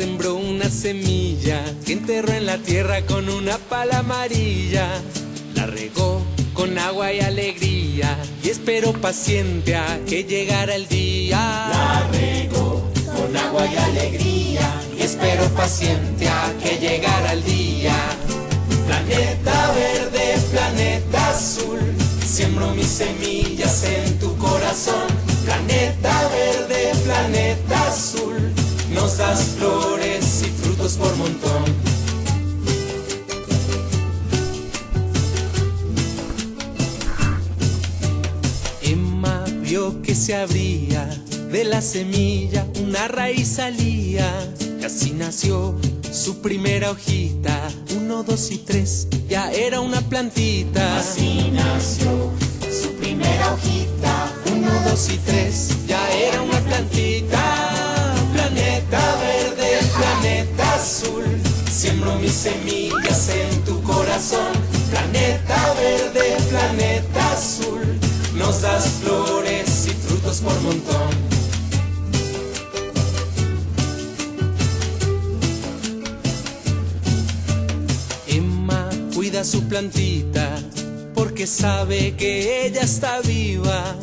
sembró una semilla que enterró en la tierra con una pala amarilla. La regó con agua y alegría y esperó paciente a que llegara el día. La regó con agua y alegría y esperó paciente a que llegara el día. Planeta verde, planeta azul, siembro mis semillas en tu corazón. Planeta verde, planeta azul, nos das flores y frutos por montón. Emma vio que se abría de la semilla, una raíz salía, y así nació su primera hojita. 1, 2 y 3, ya era una plantita. Así nació su primera hojita. 1, 2 y 3, ya era una plantita. Planeta verde, planeta azul, siembro mis semillas en tu corazón. Planeta verde, planeta azul, nos das flores y frutos por montón. Emma cuida su plantita porque sabe que ella está viva,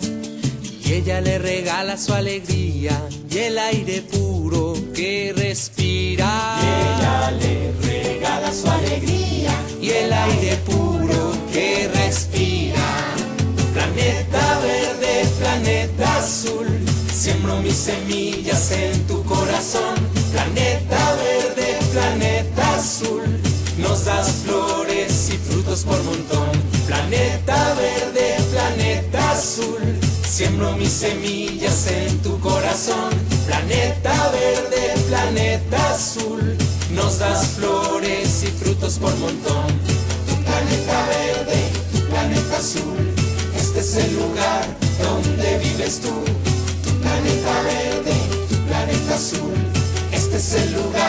y ella le regala su alegría y el aire puro que respira. Y ella le regala su alegría y el aire puro que respira. Planeta verde, planeta azul, siembro mis semillas en tu corazón. Planeta verde, planeta azul, nos das flores y frutos por montón. Planeta verde, planeta azul, siembro mis semillas en tu corazón. Planeta verde, planeta azul, nos das flores y frutos por montón. Tu planeta verde, tu planeta azul, este es el lugar donde vives tú. Tu planeta verde, tu planeta azul, este es el lugar